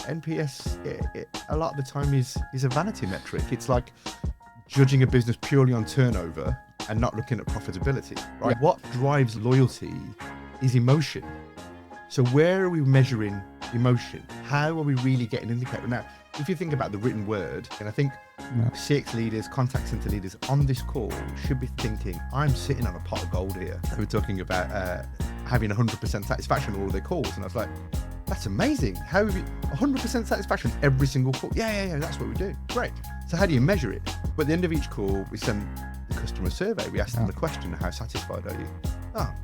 NPS, a lot of the time is a vanity metric. It's like judging a business purely on turnover and not looking at profitability, right? Yeah. What drives loyalty is emotion. So where are we measuring emotion? How are we really getting an indicator? Now, if you think about the written word, and I think CX leaders, contact center leaders on this call should be thinking, I'm sitting on a pot of gold here. We're talking about having 100% satisfaction on all of their calls. And I was like, that's amazing. How have you 100% satisfaction every single call? Yeah, that's what we do. Great. So how do you measure it? But at the end of each call, we send the customer a survey. We ask them the question, how satisfied are you? Oh,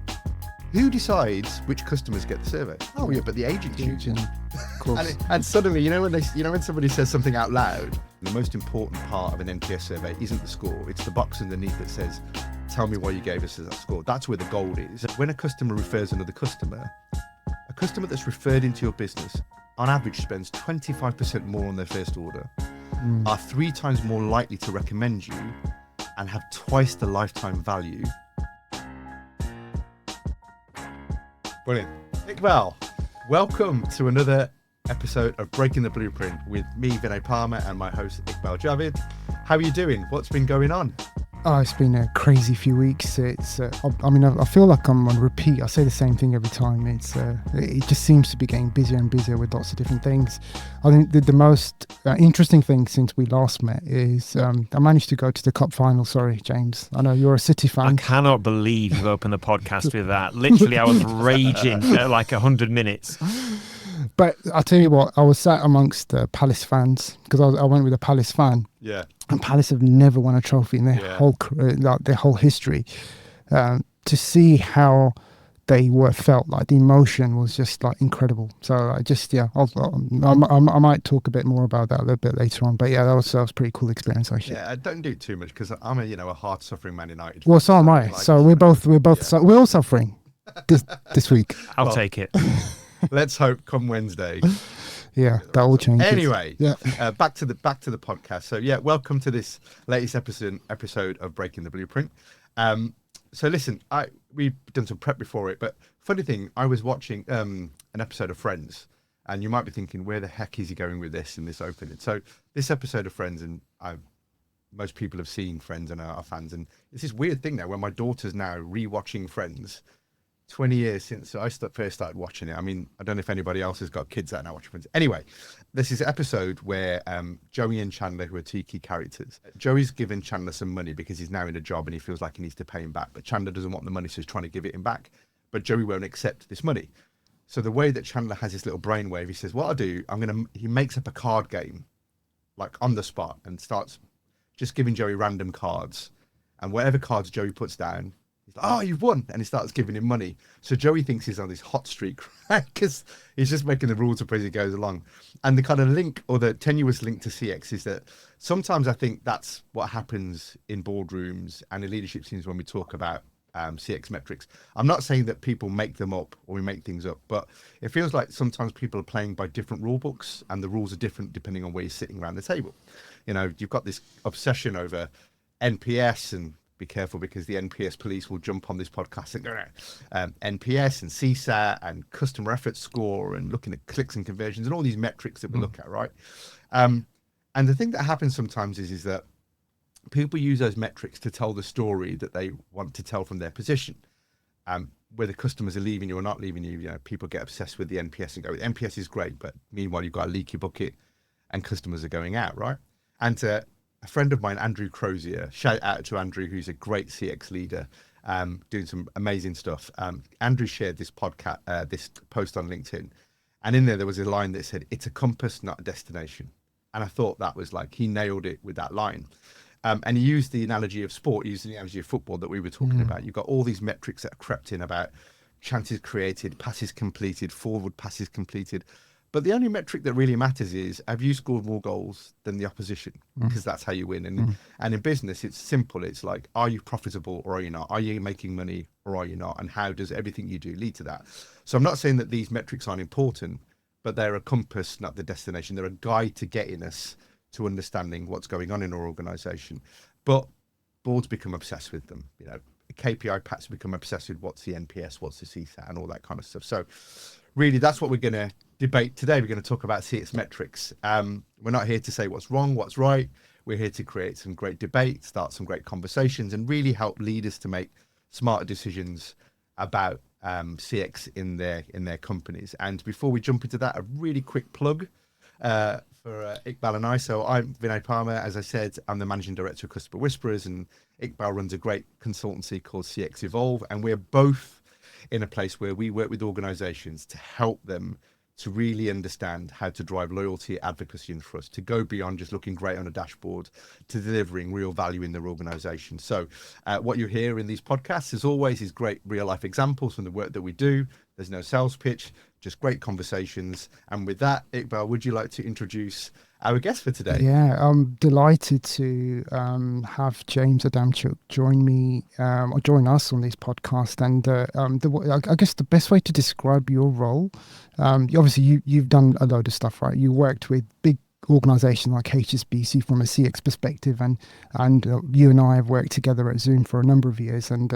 who decides which customers get the survey? Oh, yeah, but the agent chooses. Of course. and suddenly, when somebody says something out loud, the most important part of an NPS survey isn't the score. It's the box underneath that says, tell me why you gave us that score. That's where the gold is. When a customer refers another customer, a customer that's referred into your business, on average, spends 25% more on their first order, are 3 times more likely to recommend you, and have twice the lifetime value. Brilliant. Iqbal, welcome to another episode of Breaking the Blueprint with me, Vinay Parmar, and my host, Iqbal Javaid. How are you doing? What's been going on? Oh, it's been a crazy few weeks. It's, I feel like I'm on repeat. I say the same thing every time. It just seems to be getting busier and busier with lots of different things. I think the most interesting thing since we last met is I managed to go to the Cup final. Sorry, James. I know you're a City fan. I cannot believe you've opened the podcast with that. Literally, I was raging at like 100 minutes. But I'll tell you what, I was sat amongst the Palace fans because I went with a Palace fan. Yeah. And Palace have never won a trophy in their whole history. To see how they felt, like the emotion was just like incredible. So I might talk a bit more about that a little bit later on. But yeah, that was a pretty cool experience actually. Yeah, don't do it too much because I'm a hard-suffering Man United. Well, so am I. So we're all suffering this week. I'll take it. Let's hope come Wednesday. Yeah, that will change. Anyway, back to the podcast. So yeah, welcome to this latest episode of Breaking the Blueprint. So listen, we've done some prep before it, but funny thing, I was watching an episode of Friends, and you might be thinking, where the heck is he going with this in this opening? So this episode of Friends, and most people have seen Friends and are fans, and it's this weird thing now where my daughter's now rewatching Friends. 20 years since I first started watching it. I mean, I don't know if anybody else has got kids that now watching Friends. Anyway, this is an episode where Joey and Chandler, who are two key characters, Joey's given Chandler some money because he's now in a job and he feels like he needs to pay him back. But Chandler doesn't want the money, so he's trying to give it him back. But Joey won't accept this money. So the way that Chandler has this little brainwave, he says, what I'll do, he makes up a card game, like on the spot, and starts just giving Joey random cards. And whatever cards Joey puts down, he's like, oh, you've won. And he starts giving him money. So Joey thinks he's on this hot streak, right? Because he's just making the rules up as he goes along. And the kind of link, or the tenuous link to CX, is that sometimes I think that's what happens in boardrooms and in leadership teams when we talk about CX metrics. I'm not saying that people make them up or we make things up, but it feels like sometimes people are playing by different rule books and the rules are different depending on where you're sitting around the table. You know, you've got this obsession over NPS, and be careful because the NPS police will jump on this podcast and go, NPS and CSAT and customer effort score and looking at clicks and conversions and all these metrics that we look at, right? And the thing that happens sometimes is that people use those metrics to tell the story that they want to tell from their position. Whether customers are leaving you or not leaving you, people get obsessed with the NPS and go, NPS is great, but meanwhile you've got a leaky bucket and customers are going out, right? And a friend of mine, Andrew Crozier, shout out to Andrew, who's a great CX leader, doing some amazing stuff. Andrew shared this podcast, this post on LinkedIn, and in there was a line that said, "It's a compass, not a destination." And I thought that was like, he nailed it with that line. And he used the analogy of sport, he used the analogy of football that we were talking about. You've got all these metrics that are crept in about chances created, passes completed, forward passes completed. But the only metric that really matters is, have you scored more goals than the opposition? Because that's how you win. And in business, it's simple. It's like, are you profitable or are you not? Are you making money or are you not? And how does everything you do lead to that? So I'm not saying that these metrics aren't important, but they're a compass, not the destination. They're a guide to getting us to understanding what's going on in our organization. But boards become obsessed with them. KPI packs become obsessed with what's the NPS, what's the CSAT, and all that kind of stuff. So really, that's what we're going to debate today. We're going to talk about CX metrics. We're not here to say what's wrong, what's right. We're here to create some great debate, start some great conversations, and really help leaders to make smarter decisions about CX in their companies. And before we jump into that, a really quick plug for Iqbal and I. So I'm Vinay Parmar. As I said, I'm the Managing Director of Customer Whisperers, and Iqbal runs a great consultancy called CX Evolve. And we're both in a place where we work with organizations to help them to really understand how to drive loyalty, advocacy, and trust, to go beyond just looking great on a dashboard to delivering real value in their organization. So what you hear in these podcasts, as always, is great real life examples from the work that we do. There's no sales pitch, just great conversations. And with that, Iqbal, would you like to introduce our guest for today? Yeah, I'm delighted to have James Adamczuk join us on this podcast. And I guess the best way to describe your role, obviously you've done a load of stuff, right? You worked with big organizations like HSBC from a CX perspective, and you and I have worked together at Zoom for a number of years, and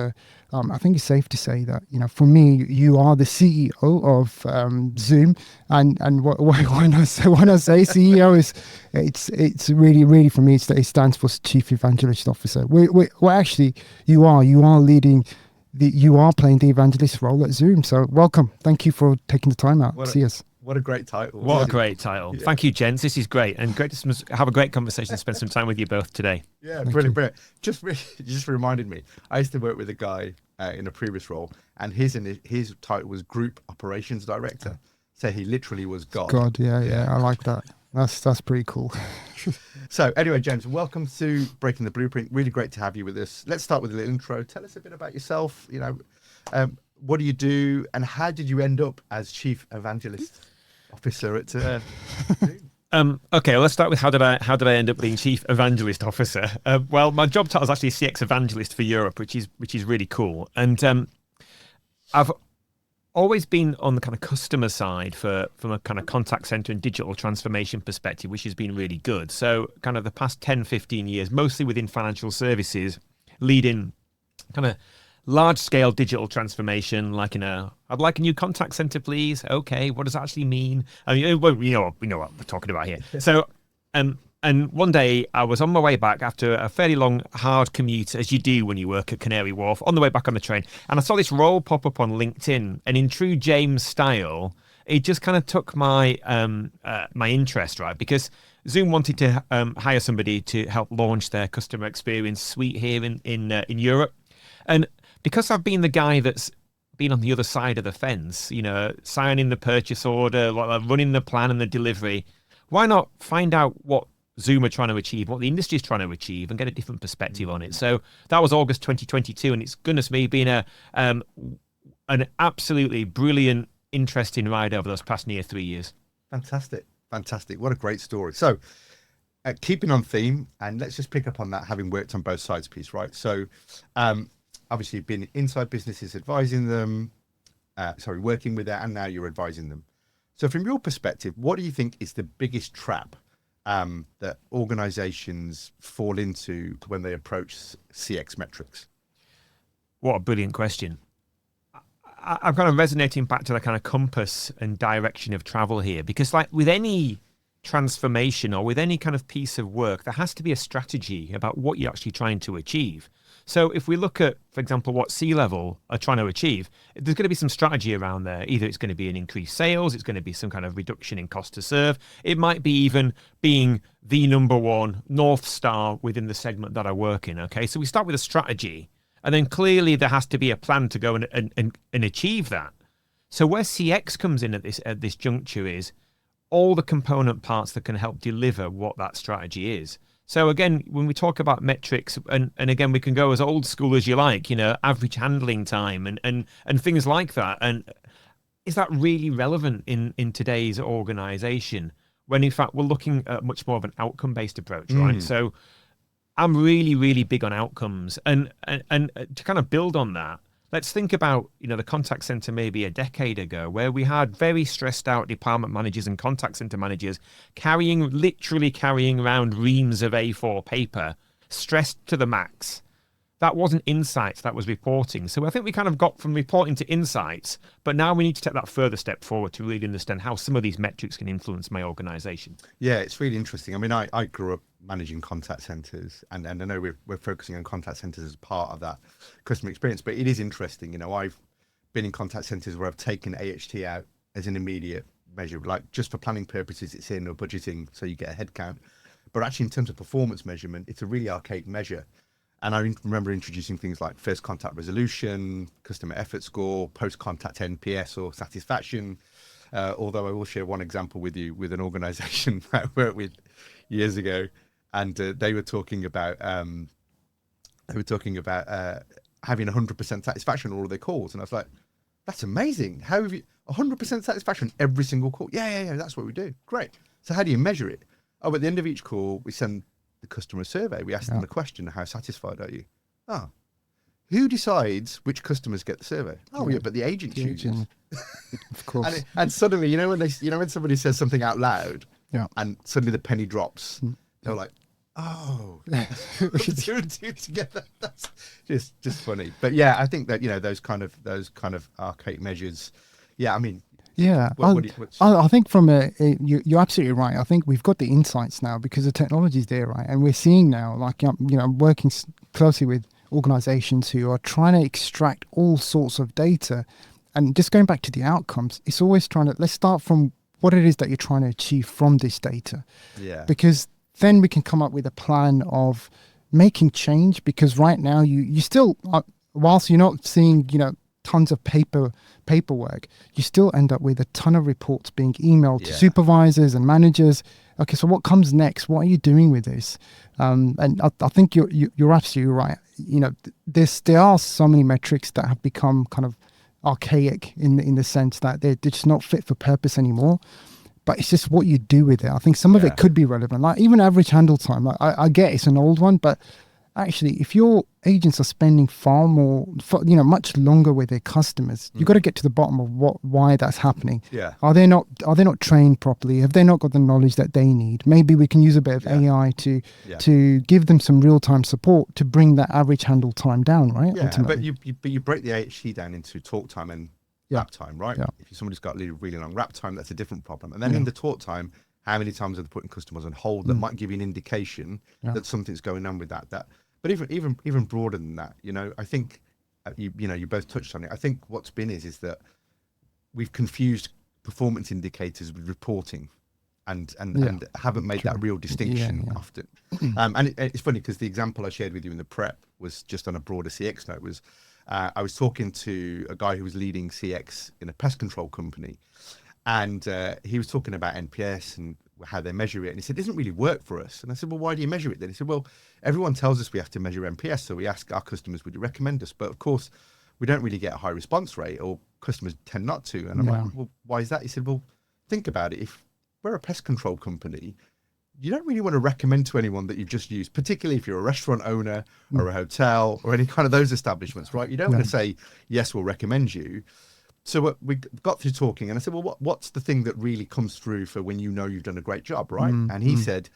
I think it's safe to say that, you know, for me, you are the CEO of Zoom, and when I say CEO, is it's really for me, it stands for Chief Evangelist Officer. Well, actually, you are leading. You are playing the evangelist role at Zoom. So welcome. Thank you for taking the time out to see us. What a great title. What a great title. Yeah. Thank you, gents. This is great. And great to have a great conversation and spend some time with you both today. Yeah, brilliant. Just reminded me. I used to work with a guy in a previous role, and his title was Group Operations Director. So he literally was God. God, yeah. I like that. That's pretty cool. So anyway, James, welcome to Breaking the Blueprint. Really great to have you with us. Let's start with a little intro. Tell us a bit about yourself. You know, what do you do, and how did you end up as Chief Evangelist Officer at okay, well, let's start with how did I end up being Chief Evangelist Officer? Well, my job title is actually CX Evangelist for Europe, which is really cool. And I've always been on the kind of customer side from a kind of contact center and digital transformation perspective, which has been really good. So kind of the past 10, 15 years, mostly within financial services, leading kind of large-scale digital transformation, like I'd like a new contact center, please. Okay, what does that actually mean? I mean, well, we know what we're talking about here. So, and one day I was on my way back after a fairly long, hard commute, as you do when you work at Canary Wharf, on the way back on the train, and I saw this role pop up on LinkedIn, and in true James style, it just kind of took my my interest, right? Because Zoom wanted to hire somebody to help launch their customer experience suite here in Europe, and because I've been the guy that's been on the other side of the fence, you know, signing the purchase order, like running the plan and the delivery, why not find out what Zoom are trying to achieve, what the industry is trying to achieve, and get a different perspective on it? So that was August 2022, and it's, goodness me, been an absolutely brilliant, interesting ride over those past near 3 years. Fantastic. What a great story. So keeping on theme, and let's just pick up on that, having worked on both sides piece, right? So obviously you've been inside businesses advising them, working with that, and now you're advising them. So from your perspective, what do you think is the biggest trap that organizations fall into when they approach CX metrics? What a brilliant question. I'm kind of resonating back to the kind of compass and direction of travel here, because like with any transformation or with any kind of piece of work, there has to be a strategy about what you're actually trying to achieve. So if we look at, for example, what C-level are trying to achieve, there's going to be some strategy around there. Either it's going to be an increased sales, it's going to be some kind of reduction in cost to serve. It might be even being the number one North Star within the segment that I work in. Okay, so we start with a strategy, and then clearly there has to be a plan to go and achieve that. So where CX comes in at this juncture is all the component parts that can help deliver what that strategy is. So again, when we talk about metrics, and again, we can go as old school as you like, you know, average handling time and things like that. And is that really relevant in today's organization when in fact we're looking at much more of an outcome-based approach, right? So I'm really, really big on outcomes. And to kind of build on that, let's think about, you know, the contact center maybe a decade ago, where we had very stressed out department managers and contact center managers literally carrying around reams of A4 paper, stressed to the max, that wasn't insights, that was reporting. So I think we kind of got from reporting to insights, but now we need to take that further step forward to really understand how some of these metrics can influence my organization. Yeah, it's really interesting. I mean, I grew up managing contact centers, and I know we're focusing on contact centers as part of that customer experience, but it is interesting. You know, I've been in contact centers where I've taken AHT out as an immediate measure, like just for planning purposes, it's in, or budgeting, so you get a head count. But actually, in terms of performance measurement, it's a really archaic measure. And I remember introducing things like first contact resolution, customer effort score, post-contact NPS or satisfaction. Although I will share one example with you with an organization that I worked with years ago, and they were talking about having 100% satisfaction on all of their calls, and I was like, "That's amazing! How have you 100% satisfaction every single call?" Yeah, that's what we do. Great. So how do you measure it? Oh, at the end of each call, we send the customer survey. We ask them the question, how satisfied are you? Oh, who decides which customers get the survey? Oh, yeah, but the agent chooses. Of course. and suddenly, when somebody says something out loud, and suddenly the penny drops, they're like, oh, together. That's just funny. But yeah, I think that, those kind of archaic measures. Yeah, I mean, yeah, I think you're absolutely right. I think we've got the insights now because the technology is there, right? And we're seeing now, like, I'm working closely with organizations who are trying to extract all sorts of data. And just going back to the outcomes, it's always let's start from what it is that you're trying to achieve from this data. Yeah. Because then we can come up with a plan of making change, because right now you still, whilst you're not seeing, tons of paperwork, you still end up with a ton of reports being emailed to supervisors and managers. Okay, so what comes next? What are you doing with this? And I think you're absolutely right. There are so many metrics that have become kind of archaic in the sense that they're just not fit for purpose anymore. But it's just what you do with it. I think some of it could be relevant, like even average handle time. Like I get it's an old one, but actually, if your agents are spending much longer with their customers, you've got to get to the bottom of why that's happening. Yeah. Are they not trained properly? Have they not got the knowledge that they need? Maybe we can use a bit of AI to give them some real-time support to bring that average handle time down, right? Yeah, ultimately. but you break the AHT down into talk time and wrap time, right? Yeah. If somebody's got really long wrap time, that's a different problem. And then in the talk time, how many times are they putting customers on hold? That might give you an indication that something's going on with that. But even broader than that, I think you both touched on it. I think what's been is that we've confused performance indicators with reporting, and haven't made that real distinction often. And it's funny because the example I shared with you in the prep was just on a broader CX note. Was I was talking to a guy who was leading CX in a pest control company, and he was talking about NPS and how they measure it. And he said, it doesn't really work for us. And I said, well, why do you measure it then? He said, well, everyone tells us we have to measure NPS. So we ask our customers, would you recommend us? But of course, we don't really get a high response rate, or customers tend not to. And I'm like, well, why is that? He said, well, think about it. If we're a pest control company, you don't really want to recommend to anyone that you've just used, particularly if you're a restaurant owner or a hotel or any kind of those establishments, right? You don't want to say, yes, we'll recommend you. So we got through talking, and I said, well, what's the thing that really comes through for when you've done a great job, right? And he said,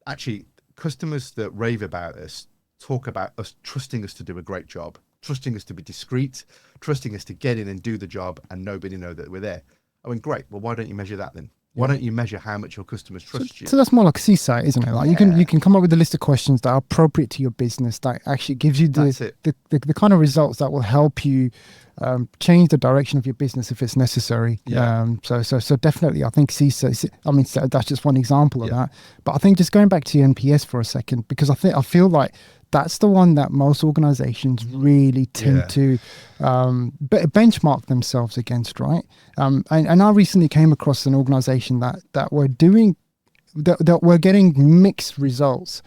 actually, customers that rave about us talk about us trusting us to do a great job, trusting us to be discreet, trusting us to get in and do the job and nobody know that we're there. I went, great. Well, why don't you measure that then? Why don't you measure how much your customers trust you? So that's more like CSAT, isn't it? Like you can come up with a list of questions that are appropriate to your business that actually gives you the kind of results that will help you change the direction of your business if it's necessary. So definitely, I think CSAT. I mean, that's just one example of that. But I think just going back to NPS for a second, because I feel like that's the one that most organizations really tend to benchmark themselves against, right? And I recently came across an organization that were doing that were getting mixed results.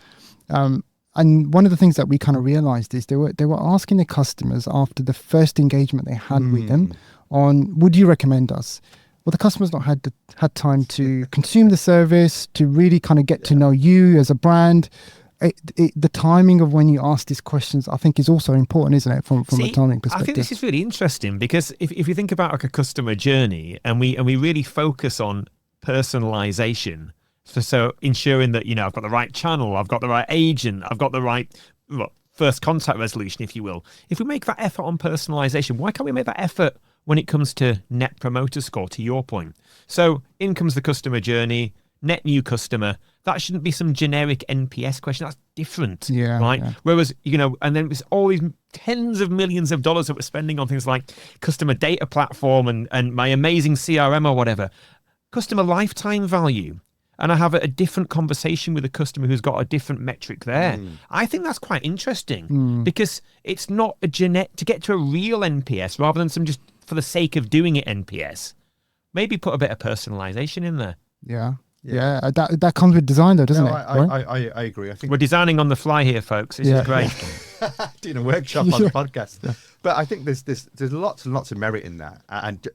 And one of the things that we kind of realized is they were asking the customers after the first engagement they had with them on, would you recommend us? Well, the customer's not had time to consume the service, to really kind of get to know you as a brand. The timing of when you ask these questions, I think, is also important, isn't it, from a timing perspective? I think this is really interesting because if you think about like a customer journey and we really focus on personalization, so ensuring that, I've got the right channel, I've got the right agent, I've got the right first contact resolution, if you will. If we make that effort on personalization, why can't we make that effort when it comes to net promoter score, to your point? So in comes the customer journey, net new customer. That shouldn't be some generic NPS question. That's different, right? Yeah. Whereas, and then it's all these tens of millions of dollars that we're spending on things like customer data platform and my amazing CRM or whatever. Customer lifetime value. And I have a different conversation with a customer who's got a different metric there. I think that's quite interesting because it's not to get to a real NPS rather than some just for the sake of doing it NPS. Maybe put a bit of personalization in there. Yeah, that comes with design, though, doesn't it? I agree. I think we're designing on the fly here, folks. This is great. Doing a workshop on the podcast, but I think there's lots and lots of merit in that.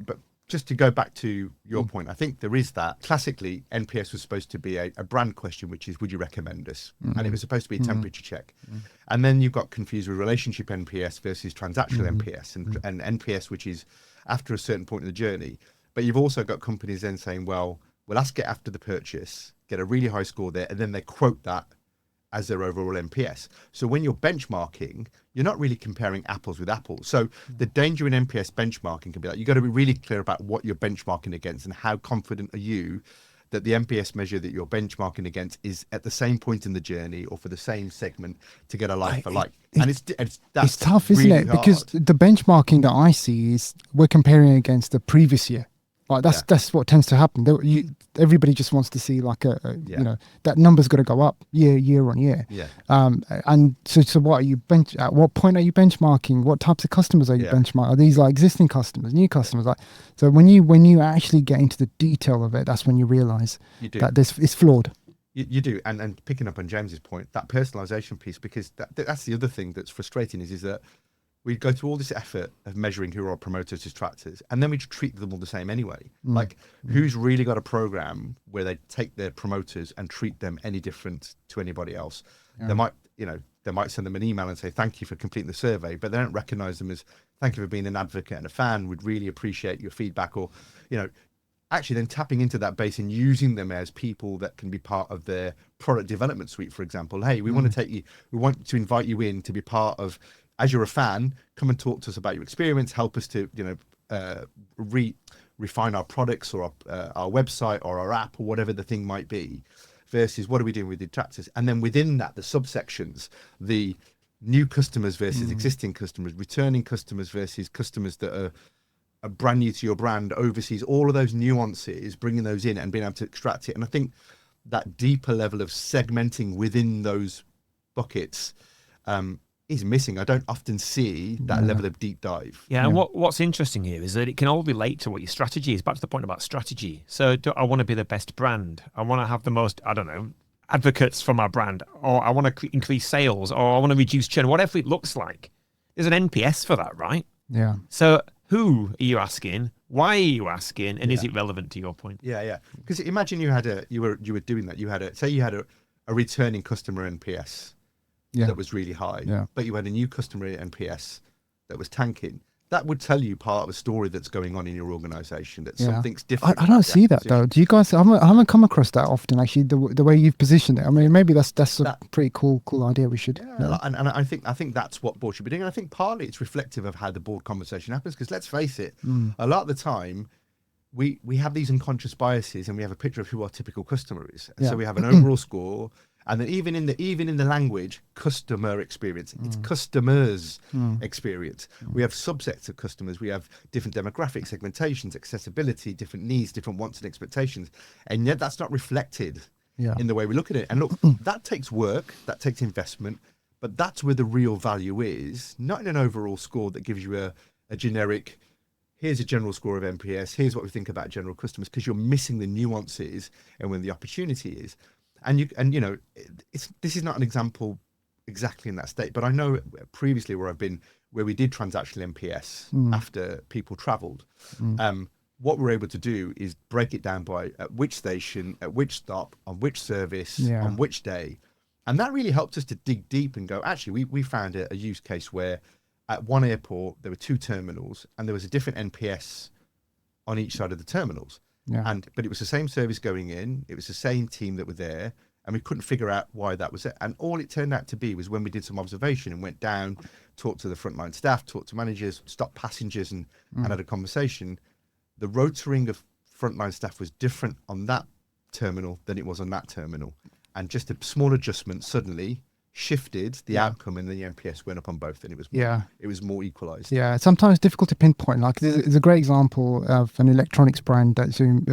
But just to go back to your point, I think there is that. Classically, NPS was supposed to be a brand question, which is, would you recommend us? And it was supposed to be a temperature check. And then you got confused with relationship NPS versus transactional NPS, and NPS, which is after a certain point in the journey. But you've also got companies then saying, well, we'll ask it after the purchase, get a really high score there, and then they quote that as their overall NPS. So when you're benchmarking, you're not really comparing apples with apples. So the danger in NPS benchmarking can be like, you've got to be really clear about what you're benchmarking against and how confident are you that the NPS measure that you're benchmarking against is at the same point in the journey or for the same segment to get a like for like. And it's tough, isn't it? Hard. Because the benchmarking that I see is we're comparing against the previous year. Like that's what tends to happen. Everybody just wants to see like that number's got to go up year on year. And so what are you at what point are you benchmarking? What types of customers are you benchmarking? Are these like existing customers, new customers? Like, so when you actually get into the detail of it, that's when you realize that it's flawed. You do, and picking up on James's point, that personalization piece, because that's the other thing that's frustrating is that we go through all this effort of measuring who are our promoters, detractors, and then we treat them all the same anyway. Like, who's really got a program where they take their promoters and treat them any different to anybody else? They might send them an email and say, thank you for completing the survey, but they don't recognize them as, thank you for being an advocate and a fan. We'd really appreciate your feedback. Or, actually then tapping into that base and using them as people that can be part of their product development suite, for example. Hey, we want to invite you in to be part of, as you're a fan, come and talk to us about your experience, help us to, refine our products or our website or our app or whatever the thing might be, versus what are we doing with detractors? And then within that, the subsections, the new customers versus existing customers, returning customers versus customers that are brand new to your brand, overseas, all of those nuances, bringing those in and being able to extract it. And I think that deeper level of segmenting within those buckets, is missing. I don't often see that level of deep dive. And what's interesting here is that it can all relate to what your strategy is. Back to the point about strategy. So I want to be the best brand. I want to have the most, advocates for my brand, or I want to increase sales, or I want to reduce churn, whatever it looks like. There's an NPS for that, right? Yeah. So who are you asking? Why are you asking? And is it relevant to your point? Yeah. Because imagine you were doing that. You had a returning customer NPS. That was really high, but you had a new customer NPS that was tanking. That would tell you part of a story that's going on in your organization, that something's different. I don't see that though. Do you guys? I haven't come across that often actually. The way you've positioned it. I mean, maybe that's a pretty cool idea. We should. And I think that's what board should be doing. And I think partly it's reflective of how the board conversation happens. Because let's face it, a lot of the time we have these unconscious biases, and we have a picture of who our typical customer is. And so we have an overall score. And then even in the language, customer experience, it's customers experience. We have subsets of customers. We have different demographic segmentations, accessibility, different needs, different wants and expectations. And yet that's not reflected in the way we look at it. And look, that takes work, that takes investment, but that's where the real value is, not in an overall score that gives you a generic, here's a general score of NPS, here's what we think about general customers, because you're missing the nuances and when the opportunity is. And this is not an example exactly in that state, but I know previously where we did transactional NPS after people traveled. What we're able to do is break it down by at which station, at which stop, on which service, on which day. And that really helped us to dig deep and go, actually, we found a use case where at one airport, there were 2 terminals and there was a different NPS on each side of the terminals. But it was the same service going in, it was the same team that were there, and we couldn't figure out why that was it. And all it turned out to be was when we did some observation and went down, talked to the frontline staff, talked to managers, stopped passengers, and had a conversation. The rotoring of frontline staff was different on that terminal than it was on that terminal, and just a small adjustment suddenly shifted the outcome, and the NPS went up on both, and it was more equalized. Yeah, sometimes difficult to pinpoint. Like there's a great example of an electronics brand that Zoom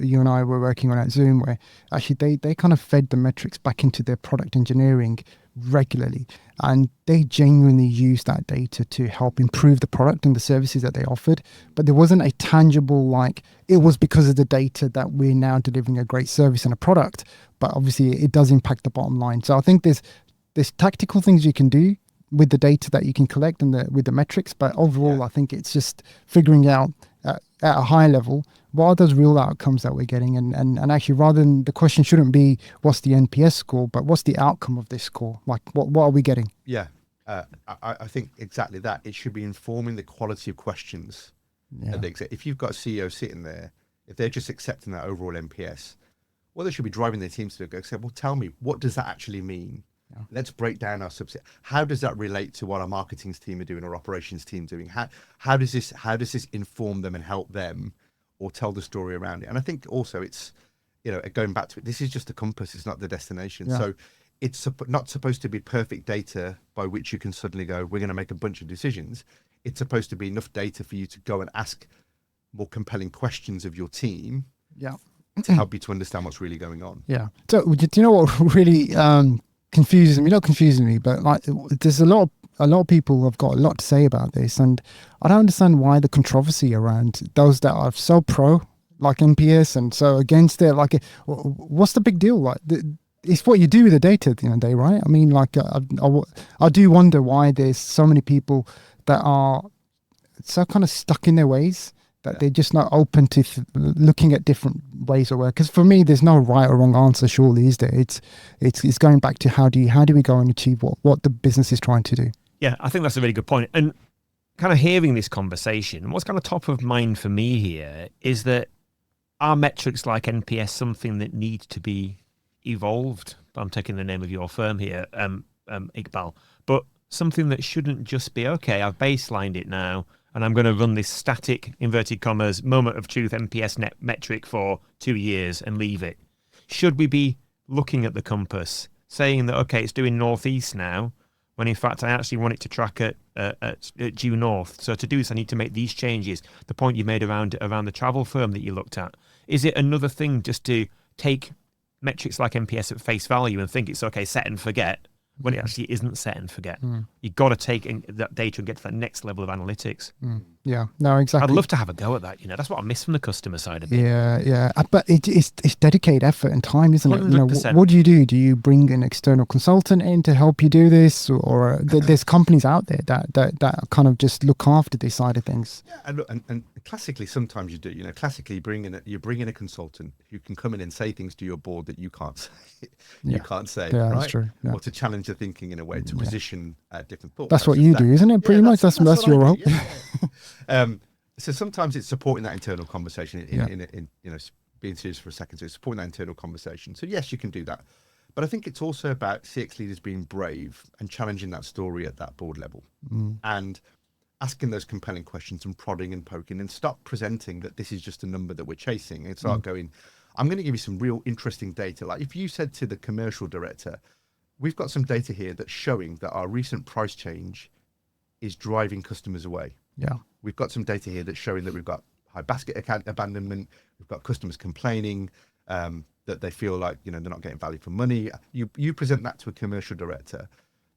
you and I were working on at Zoom, where actually they kind of fed the metrics back into their product engineering regularly, and they genuinely used that data to help improve the product and the services that they offered. But there wasn't a tangible, like, it was because of the data that we're now delivering a great service and a product, but obviously it does impact the bottom line. So I think there's tactical things you can do with the data that you can collect and with the metrics, but overall I think it's just figuring out at a high level what are those real outcomes that we're getting, and actually, rather than, the question shouldn't be what's the NPS score, but what's the outcome of this score, like what are we getting? I think exactly that. It should be informing the quality of questions that they accept. If you've got a CEO sitting there, if they're just accepting that overall NPS, well, they should be driving their teams to go say, well, tell me, what does that actually mean? Let's break down our subset. How does that relate to what our marketing team are doing or operations team doing? How does this inform them and help them, or tell the story around it? And I think also it's, going back to it, this is just a compass. It's not the destination. So it's not supposed to be perfect data by which you can suddenly go, we're going to make a bunch of decisions. It's supposed to be enough data for you to go and ask more compelling questions of your team. To help you to understand what's really going on. So do you know what really confuses me? Not confusing me, but like, there's a lot of people have got a lot to say about this, and I don't understand why the controversy around those that are so pro, like NPS, and so against it. Like, what's the big deal? Like, it's what you do with the data at the end of the day, right? I mean, like, I do wonder why there's so many people that are so kind of stuck in their ways, that they're just not open to looking at different ways of work. Because for me, there's no right or wrong answer, surely, is there? It's going back to how do we go and achieve what the business is trying to do. Yeah, I think that's a really good point. And kind of hearing this conversation, what's kind of top of mind for me here is that are metrics like NPS something that needs to be evolved? I'm taking the name of your firm here, Iqbal, but something that shouldn't just be, okay, I've baselined it now, and I'm going to run this static, inverted commas, moment of truth NPS net metric for 2 years and leave it. Should we be looking at the compass, saying that, okay, it's doing northeast now, when in fact I actually want it to track at due north? So to do this, I need to make these changes. The point you made around the travel firm that you looked at, is it another thing just to take metrics like NPS at face value and think it's okay, set and forget, when it actually isn't set and forget? You've got to take that data and get to that next level of analytics. Yeah, no, exactly. I'd love to have a go at that. That's what I miss from the customer side of it. Yeah. But it's dedicated effort and time, isn't it? 100%. What do? Do you bring an external consultant in to help you do this, or there's companies out there that kind of just look after this side of things? Yeah, and classically, sometimes you do. Classically, you bring in a consultant who can come in and say things to your board that you can't say. You can't say, yeah, right? That's true. Yeah. Or to challenge the thinking in a way, to position different thoughts. That's what you do, isn't it? Pretty much. That's your role. So sometimes it's supporting that internal conversation in being serious for a second. So it's supporting that internal conversation. So yes, you can do that. But I think it's also about CX leaders being brave and challenging that story at that board level and asking those compelling questions and prodding and poking, and stop presenting that this is just a number that we're chasing, and start going, I'm going to give you some real interesting data. Like if you said to the commercial director, we've got some data here that's showing that our recent price change is driving customers away. Yeah. We've got some data here that's showing that we've got high basket abandonment. We've got customers complaining that they feel like, they're not getting value for money. You present that to a commercial director,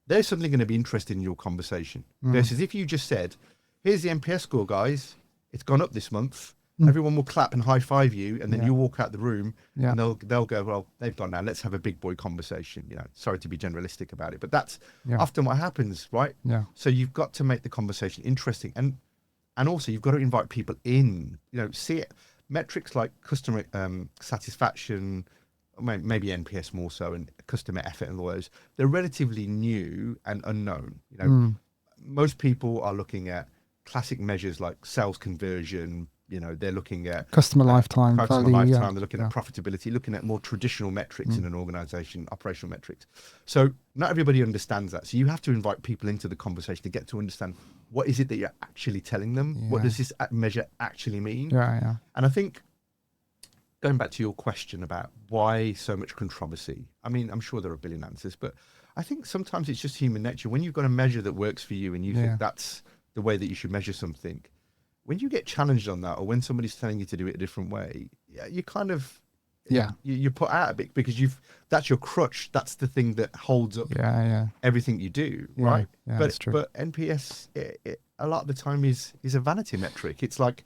they're suddenly going to be interested in your conversation. Versus if you just said, here's the NPS score, guys. It's gone up this month. Everyone will clap and high five you, and then you walk out the room and they'll go, well, they've gone now. Let's have a big boy conversation. Sorry to be generalistic about it, but that's often what happens, right? Yeah. So you've got to make the conversation interesting, and also you've got to invite people in. See it. Metrics like customer satisfaction, maybe NPS more so, and customer effort and all those, they're relatively new and unknown. Most people are looking at classic measures like sales conversion, they're looking at customer lifetime value, lifetime. They're looking at profitability, looking at more traditional metrics in an organization, operational metrics. So not everybody understands that. So you have to invite people into the conversation to get to understand what is it that you're actually telling them. What does this measure actually mean? And I think, going back to your question about why so much controversy, I mean, I'm sure there are a billion answers, but I think sometimes it's just human nature. When you've got a measure that works for you and you think that's the way that you should measure something, when you get challenged on that, or when somebody's telling you to do it a different way, you kind of, you put out a bit, because that's your crutch. That's the thing that holds up everything you do, right? But that's true. But NPS, a lot of the time is a vanity metric. It's like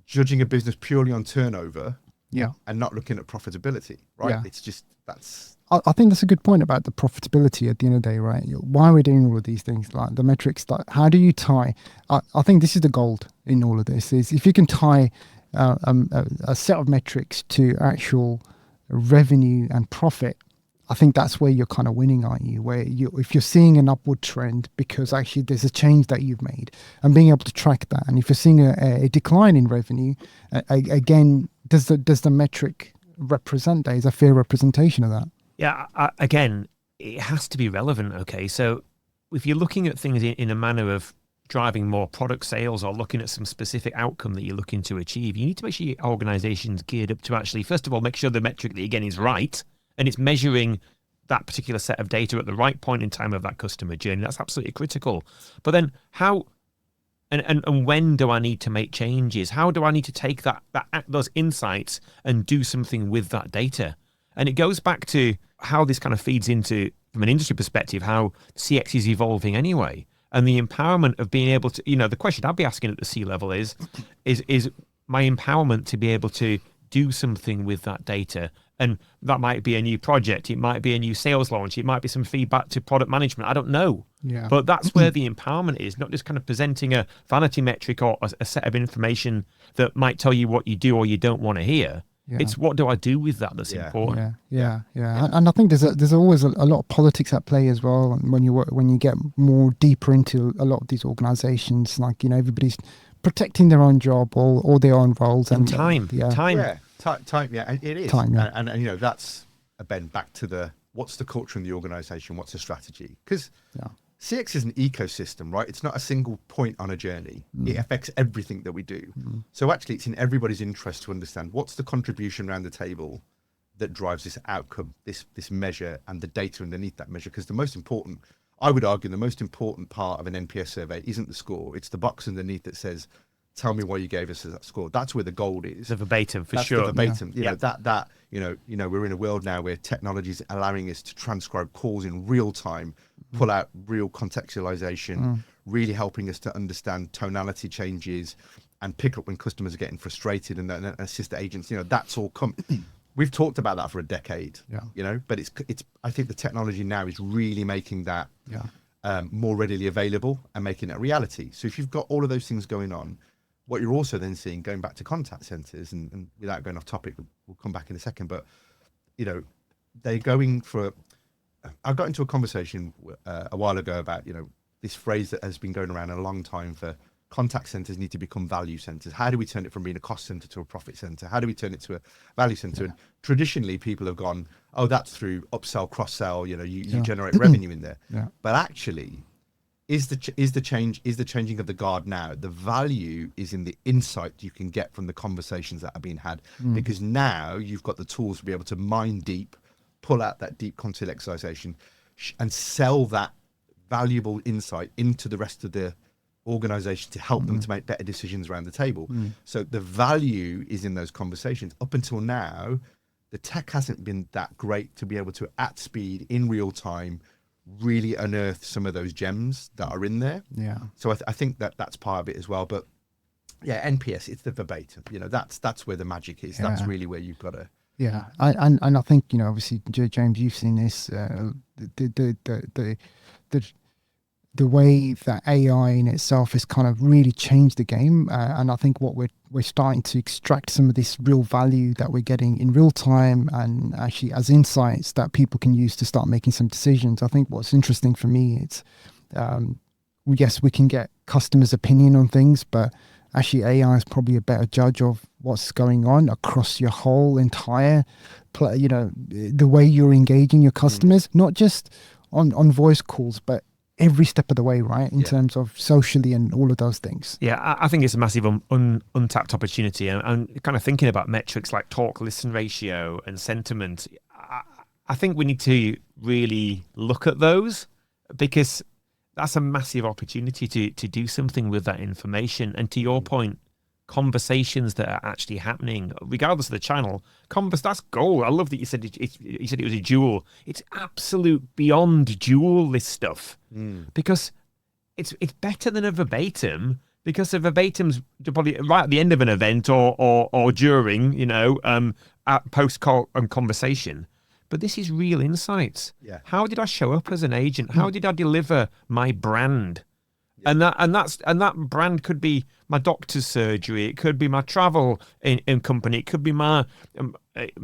judging a business purely on turnover, and not looking at profitability, right? It's just, I think that's a good point about the profitability at the end of the day, right? Why are we doing all of these things, like the metrics? How do you tie? I think this is the gold in all of this, is if you can tie a set of metrics to actual revenue and profit, I think that's where you're kind of winning, aren't you? If you're seeing an upward trend because actually there's a change that you've made, and being able to track that. And if you're seeing a decline in revenue, again, does the metric represent that? Is a fair representation of that? Yeah, again, it has to be relevant, okay? So if you're looking at things in a manner of driving more product sales or looking at some specific outcome that you're looking to achieve, you need to make sure your organization's geared up to actually, first of all, make sure the metric that you're getting is right, and it's measuring that particular set of data at the right point in time of that customer journey. That's absolutely critical. But then how and when do I need to make changes? How do I need to take those insights and do something with that data? And it goes back to how this kind of feeds into, from an industry perspective, how CX is evolving anyway. And the empowerment of being able to, the question I'd be asking at the C-level is my empowerment to be able to do something with that data. And that might be a new project. It might be a new sales launch. It might be some feedback to product management. I don't know. Yeah. But that's where the empowerment is, not just kind of presenting a vanity metric or a set of information that might tell you what you do or you don't want to hear. Yeah. It's what do I do with that that's important. Yeah. And I think there's always a lot of politics at play as well. And when you get more deeper into a lot of these organizations, like, everybody's protecting their own job or their own roles. And time. Time, it is. Time, and that's a bend back to what's the culture in the organization, what's the strategy? Because CX is an ecosystem, right? It's not a single point on a journey. It affects everything that we do. So actually, it's in everybody's interest to understand what's the contribution around the table that drives this outcome, this measure, and the data underneath that measure. Because I would argue, the most important part of an NPS survey isn't the score. It's the box underneath that says, tell me why you gave us that score. That's where the gold is. The verbatim, for That's sure. The verbatim. We're in a world now where technology is allowing us to transcribe calls in real time, pull out real contextualization, really helping us to understand tonality changes and pick up when customers are getting frustrated and assist the agents. That's all come. We've talked about that for a decade, but it's. I think the technology now is really making that more readily available and making it a reality. So if you've got all of those things going on, what you're also then seeing, going back to contact centers, and without going off topic, we'll come back in a second, but, they're going for, I got into a conversation a while ago about, this phrase that has been going around a long time for contact centers need to become value centers. How do we turn it from being a cost center to a profit center? How do we turn it to a value center? And traditionally people have gone, oh, that's through upsell, cross-sell, you generate revenue in there. But actually, is the changing of the guard now? The value is in the insight you can get from the conversations that are being had, because now you've got the tools to be able to mine deep, pull out that deep contextualization, and sell that valuable insight into the rest of the organization to help them to make better decisions around the table. So the value is in those conversations. Up until now, the tech hasn't been that great to be able to, at speed, in real time, really unearth some of those gems that are in there. So I think that's part of it as well. But NPS, it's the verbatim. That's where the magic is. That's really where you've got to. And I think obviously, James, you've seen this. The way that AI in itself has kind of really changed the game, and I think what we're starting to extract some of this real value that we're getting in real time, and actually as insights that people can use to start making some decisions. I think what's interesting for me is, yes, we can get customers' opinion on things, but actually AI is probably a better judge of what's going on across your whole entire, the way you're engaging your customers, not just on voice calls, but every step of the way, right? In terms of socially and all of those things. Yeah, I think it's a massive untapped opportunity. And kind of thinking about metrics like talk-listen ratio and sentiment, I think we need to really look at those, because that's a massive opportunity to do something with that information. And to your point, conversations that are actually happening, regardless of the channel, that's gold. I love that you said it was a jewel. It's absolute beyond jewel, this stuff, because it's better than a verbatim, because a verbatim's probably right at the end of an event or during, at post-call and conversation. But this is real insights. Yeah. How did I show up as an agent? How did I deliver my brand? Yeah. And that brand could be my doctor's surgery. It could be my travel in company. It could be my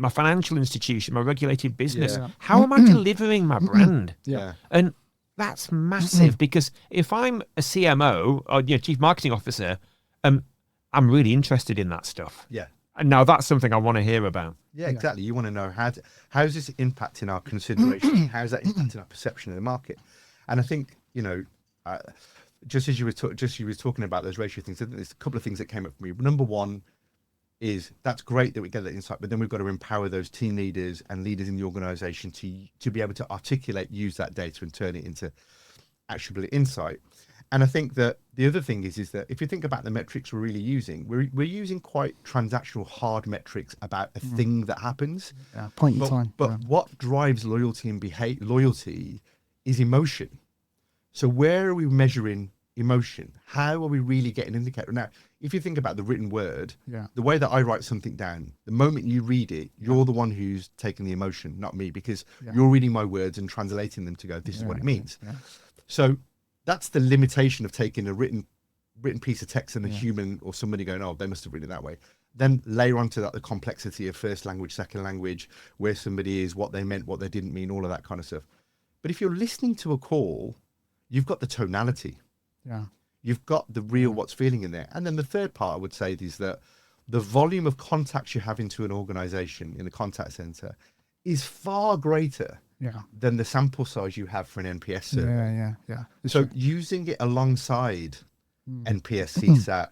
financial institution, my regulated business. Yeah. How am I delivering my brand? Yeah. And that's massive, because if I'm a CMO or chief marketing officer, I'm really interested in that stuff. Yeah. And now that's something I want to hear about. Yeah, exactly. You want to know how's this impacting our consideration? How's that impacting our perception of the market? And I think, just as you were talking about those ratio things, I think there's a couple of things that came up for me. Number one is that's great that we get that insight, but then we've got to empower those team leaders and leaders in the organization to be able to use that data and turn it into actionable insight. And I think that the other thing is that if you think about the metrics we're really using, we're using quite transactional hard metrics about a thing that happens. Yeah, point in time. But what drives loyalty and loyalty is emotion. So where are we measuring emotion? How are we really getting an indicator? Now, if you think about the written word, the way that I write something down, the moment you read it, you're the one who's taking the emotion, not me, because you're reading my words and translating them to go, this is what it means. Yeah. So that's the limitation of taking a written piece of text and a human or somebody going, oh, they must have written it that way. Then layer onto that the complexity of first language, second language, where somebody is, what they meant, what they didn't mean, all of that kind of stuff. But if you're listening to a call, you've got the tonality. Yeah. You've got the real what's feeling in there. And then the third part I would say is that the volume of contacts you have into an organization in the contact center is far greater than the sample size you have for an NPS survey. Yeah. So using it alongside NPS, CSAT,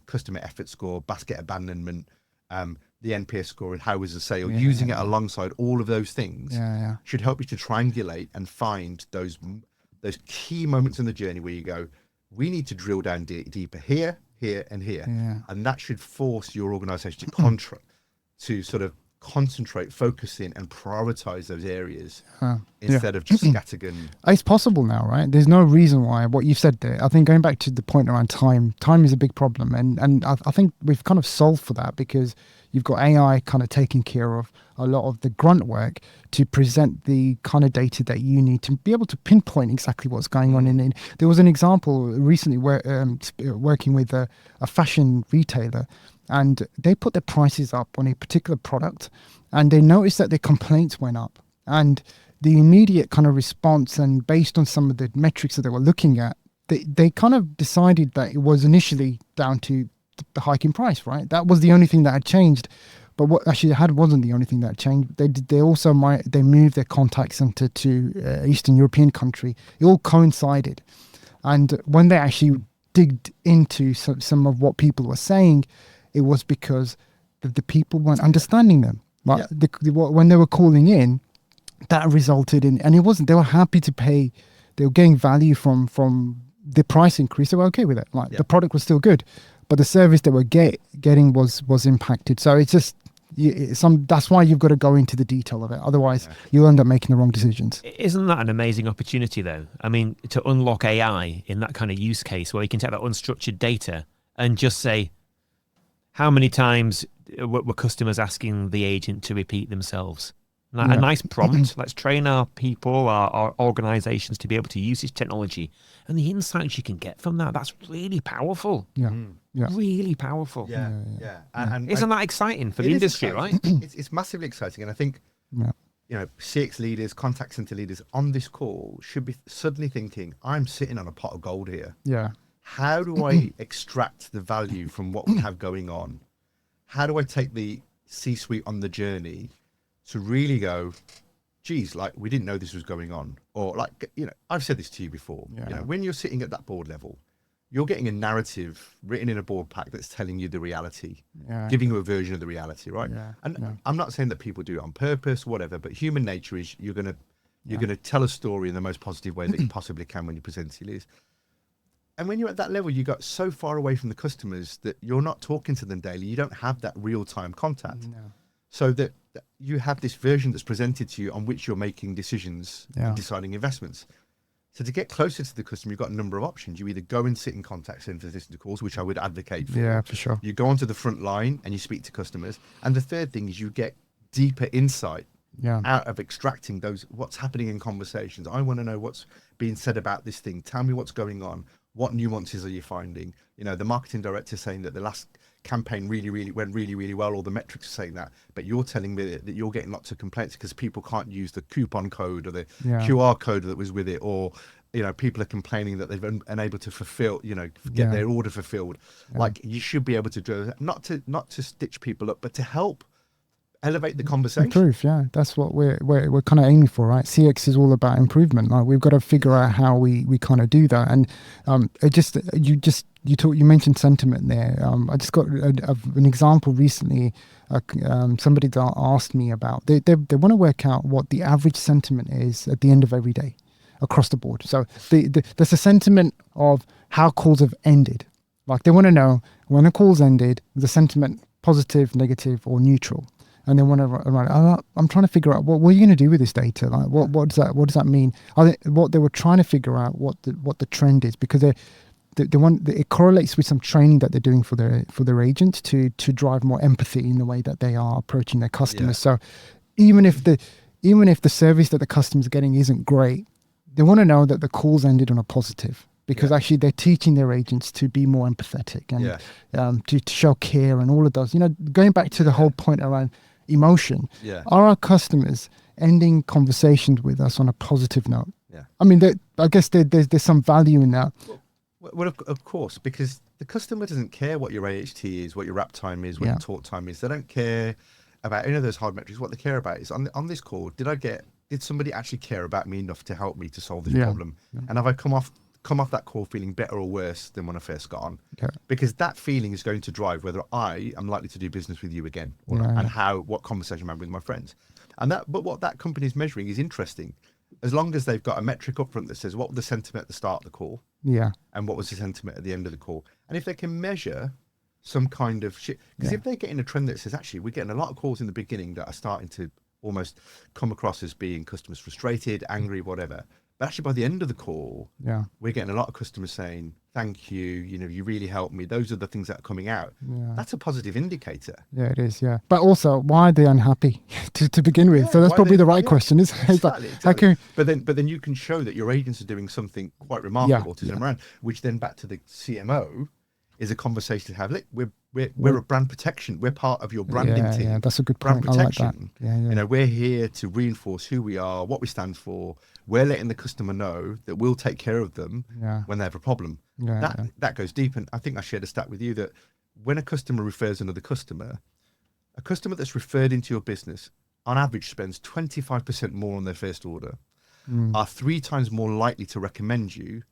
customer effort score, basket abandonment, the NPS score, and how was the sale, using it alongside all of those things should help you to triangulate and find those key moments in the journey where you go, we need to drill down deeper here, and here. Yeah. And that should force your organization to sort of concentrate, focus in, and prioritize those areas instead of just scattergun. It's possible now, right? There's no reason why. What you've said there, I think going back to the point around time is a big problem. And I think we've kind of solved for that, because you've got AI kind of taking care of a lot of the grunt work to present the kind of data that you need to be able to pinpoint exactly what's going on. And there was an example recently where working with a fashion retailer, and they put their prices up on a particular product, and they noticed that their complaints went up. And the immediate kind of response, and based on some of the metrics that they were looking at, they kind of decided that it was initially down to the hike in price, right? That was the only thing that had changed. But what actually wasn't the only thing that changed. They also moved their contact center to Eastern European country. It all coincided. And when they actually digged into some of what people were saying, it was because the people weren't understanding them. Right? Yeah. When they were calling in, that resulted in, and it wasn't, they were happy to pay, they were getting value from the price increase. They were okay with it. Like the product was still good, but the service they were getting was impacted. So it's just, that's why you've got to go into the detail of it. Otherwise, you'll end up making the wrong decisions. Isn't that an amazing opportunity, though? I mean, to unlock AI in that kind of use case where you can take that unstructured data and just say, how many times were customers asking the agent to repeat themselves? A nice prompt. Let's train our people, our organizations to be able to use this technology. And the insights you can get from that's really powerful. Yeah. Really powerful. Yeah. And isn't that exciting for the industry, right? It's massively exciting. And I think, CX leaders, contact center leaders on this call should be suddenly thinking, I'm sitting on a pot of gold here. Yeah. how do I extract the value from what we have going on? How do I take the C-suite on the journey to really go, geez, like we didn't know this was going on? Or like, I've said this to you before, when you're sitting at that board level, you're getting a narrative written in a board pack that's telling you the reality, giving you a version of the reality, right? I'm not saying that people do it on purpose, whatever, but human nature is you're going to tell a story in the most positive way that you possibly can when you present it is. And when you're at that level, you got so far away from the customers that you're not talking to them daily. You don't have that real-time contact. No. So that you have this version that's presented to you on which you're making decisions and deciding investments. So to get closer to the customer, you've got a number of options. You either go and sit in contact centers, listen to calls, which I would advocate for. Yeah, for sure. You go onto the front line and you speak to customers. And the third thing is you get deeper insight out of extracting what's happening in conversations. I want to know what's being said about this thing. Tell me what's going on. What nuances are you finding? The marketing director saying that the last campaign went really well. All the metrics are saying that, but you're telling me that you're getting lots of complaints because people can't use the coupon code or the QR code that was with it, or people are complaining that they've been unable to fulfill, get their order fulfilled. Like you should be able to do that, not to stitch people up, but to help elevate the conversation. Improve, that's what we're kind of aiming for, right? CX is all about improvement. Like we've got to figure out how we kind of do that. And you mentioned sentiment there. I just got an example recently. Somebody asked me about they want to work out what the average sentiment is at the end of every day across the board. So there's a sentiment of how calls have ended. Like they want to know when a call's ended, the sentiment positive, negative, or neutral. And they want to write, I'm trying to figure out what are you going to do with this data? Like, what does that mean? What they were trying to figure out what the trend is, because it correlates with some training that they're doing for their agents to drive more empathy in the way that they are approaching their customers. So even if the service that the customers are getting isn't great, they want to know that the calls ended on a positive. Because actually they're teaching their agents to be more empathetic and to show care and all of those. Going back to the whole point around emotion, are our customers ending conversations with us on a positive note? I mean, I guess there's some value in that. Well, of course, because the customer doesn't care what your AHT is, what your wrap time is, what your talk time is. They don't care about any of those hard metrics. What they care about is on this call, did somebody actually care about me enough to help me to solve this problem? And have I come off that call feeling better or worse than when I first got on? Because that feeling is going to drive whether I am likely to do business with you again or not, and what conversation I'm having with my friends. But what that company is measuring is interesting. As long as they've got a metric up front that says what was the sentiment at the start of the call, and what was the sentiment at the end of the call, and if they can measure some kind of shit, because if they're getting a trend that says actually we're getting a lot of calls in the beginning that are starting to almost come across as being customers frustrated, angry, whatever. But actually, by the end of the call, we're getting a lot of customers saying, thank you, you really helped me. Those are the things that are coming out. That's a positive indicator. Yeah, it is, But also, why are they unhappy to begin with? So that's probably the right question, isn't it? Exactly. But then you can show that your agents are doing something quite remarkable to them around, which then back to the CMO is a conversation to have. Look, we're a brand protection. We're part of your branding team. Yeah, that's a good point. Brand protection. I like that. We're here to reinforce who we are, what we stand for. We're letting the customer know that we'll take care of them when they have a problem. That goes deep. And I think I shared a stat with you that when a customer refers another customer, a customer that's referred into your business on average spends 25% more on their first order, are 3 times more likely to recommend you,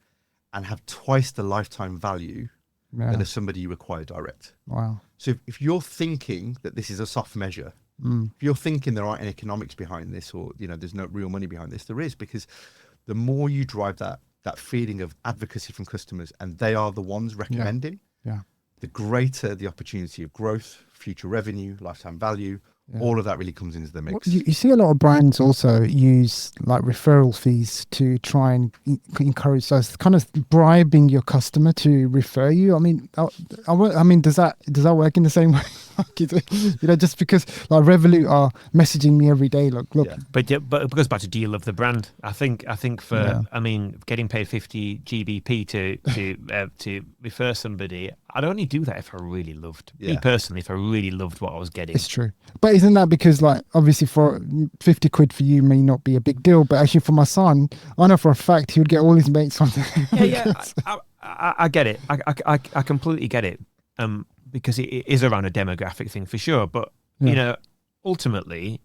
and have twice the lifetime value than as somebody you acquire direct. Wow. So if you're thinking that this is a soft measure, if you're thinking there aren't any economics behind this, or there's no real money behind this, there is, because the more you drive that feeling of advocacy from customers, and they are the ones recommending, the greater the opportunity of growth, future revenue, lifetime value. All of that really comes into the mix. You see a lot of brands also use like referral fees to try and encourage those, kind of bribing your customer to refer you. I mean, does that work in the same way? Just because like Revolut are messaging me every day, look. Yeah. But it goes back to do you love the brand? I think for getting paid 50 GBP to refer somebody, I'd only do that if I really loved me personally. If I really loved what I was getting, it's true. But isn't that because, like, obviously for 50 quid for you may not be a big deal, but actually for my son, I know for a fact he would get all his mates on there. I get it. I completely get it. Because it is around a demographic thing for sure. But you know, ultimately,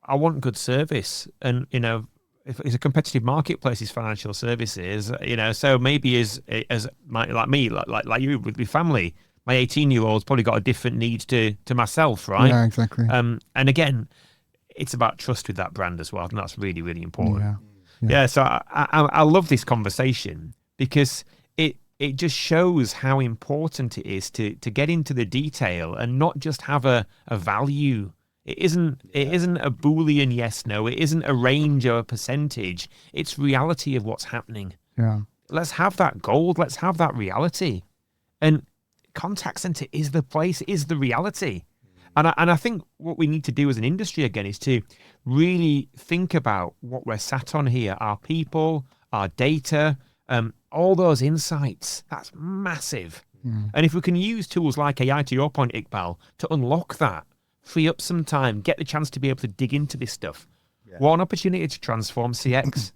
I want good service, and you know, if it's a competitive marketplace, is financial services. You know, so maybe as like me, like you with family, my 18-year-old's probably got a different need to myself, right? Yeah, exactly. And again, it's about trust with that brand as well, and that's really, really important. Yeah. So I love this conversation because it just shows how important it is to get into the detail and not just have a value. It isn't a Boolean yes, no. It isn't a range or a percentage. It's reality of what's happening. Yeah. Let's have that gold. Let's have that reality. And contact center is the place, is the reality. And I think what we need to do as an industry again is to really think about what we're sat on here, our people, our data, all those insights. That's massive. And if we can use tools like AI, to your point, Iqbal, to unlock that, free up some time, get the chance to be able to dig into this stuff. What an opportunity to transform CX.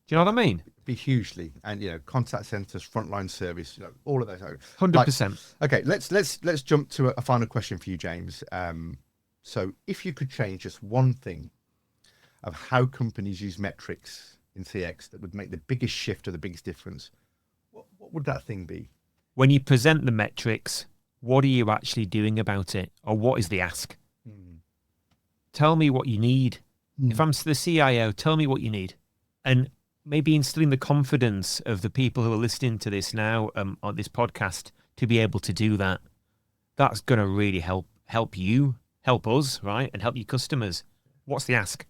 Do you know what I mean? Be hugely, and you know, contact centers, frontline service, you know, all of those. 100%. Okay, let's jump to a final question for you, James. So, if you could change just one thing of how companies use metrics in CX that would make the biggest shift or the biggest difference, what would that thing be? When you present the metrics, what are you actually doing about it, or what is the ask? Tell me what you need. If I'm the CIO, tell me what you need, and maybe instilling the confidence of the people who are listening to this now on this podcast to be able to do that. That's going to really help you, help us, right, and help your customers. What's the ask?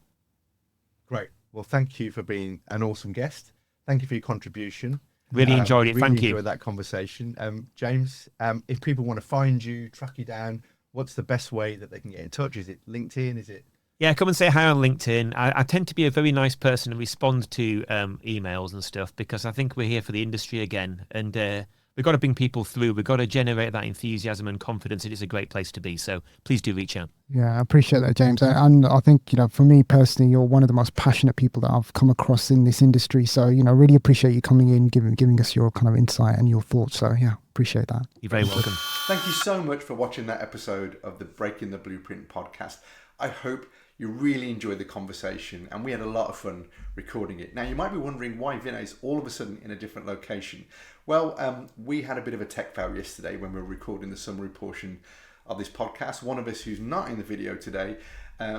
Great. Well, thank you for being an awesome guest. Thank you for your contribution. Really enjoyed it. Really Thank you. Enjoyed that conversation. James, if people want to find you, track you down, what's the best way that they can get in touch? Is it LinkedIn? Is it? Yeah, come and say hi on LinkedIn. I tend to be a very nice person and respond to emails and stuff because I think we're here for the industry again. And we've got to bring people through. We've got to generate that enthusiasm and confidence. It is a great place to be. So please do reach out. Yeah, I appreciate that, James. And I think, you know, for me personally, you're one of the most passionate people that I've come across in this industry. So, you know, really appreciate you coming in, giving us your kind of insight and your thoughts. So, yeah, appreciate that. You're very welcome. Thank you so much for watching that episode of the Breaking the Blueprint podcast. I hope you really enjoyed the conversation and we had a lot of fun recording it. Now, you might be wondering why Vinay's all of a sudden in a different location. Well, we had a bit of a tech fail yesterday when we were recording the summary portion of this podcast. One of us who's not in the video today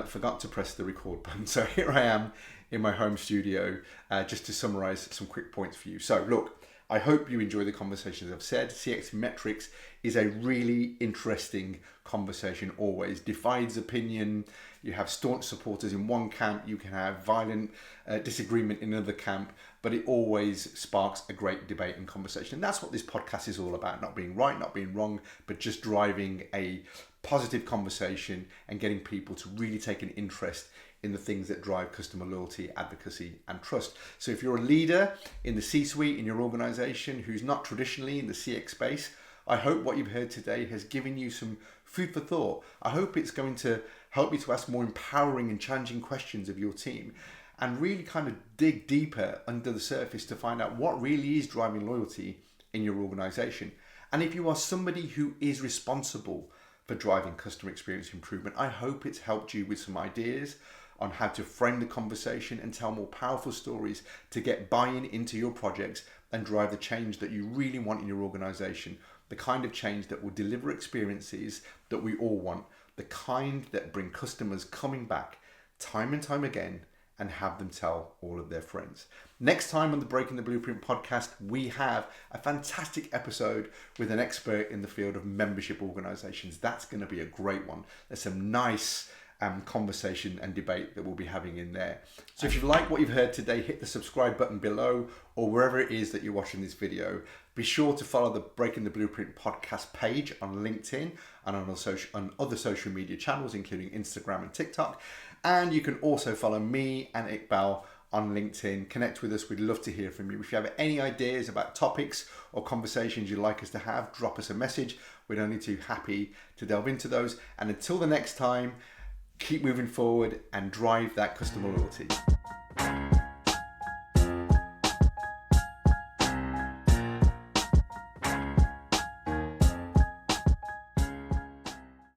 forgot to press the record button. So here I am in my home studio just to summarize some quick points for you. So look, I hope you enjoy the conversation. As I've said, CX Metrics is a really interesting conversation always. Divides opinion. You have staunch supporters in one camp. You can have violent disagreement in another camp. But it always sparks a great debate and conversation. And that's what this podcast is all about. Not being right, not being wrong, but just driving a positive conversation and getting people to really take an interest in the things that drive customer loyalty, advocacy, and trust. So if you're a leader in the C-suite in your organization who's not traditionally in the CX space, I hope what you've heard today has given you some food for thought. I hope it's going to help you to ask more empowering and challenging questions of your team and really kind of dig deeper under the surface to find out what really is driving loyalty in your organization. And if you are somebody who is responsible for driving customer experience improvement, I hope it's helped you with some ideas on how to frame the conversation and tell more powerful stories to get buy-in into your projects and drive the change that you really want in your organization, the kind of change that will deliver experiences that we all want, the kind that bring customers coming back time and time again and have them tell all of their friends. Next time on the Breaking the Blueprint podcast, we have a fantastic episode with an expert in the field of membership organizations. That's going to be a great one. There's some nice conversation and debate that we'll be having in there. So if you've liked what you've heard today, hit the subscribe button below or wherever it is that you're watching this video. Be sure to follow the Breaking the Blueprint podcast page on LinkedIn and on other social media channels, including Instagram and TikTok. And you can also follow me and Iqbal on LinkedIn. Connect with us. We'd love to hear from you. If you have any ideas about topics or conversations you'd like us to have, drop us a message. We're only too happy to delve into those. And until the next time, keep moving forward and drive that customer loyalty.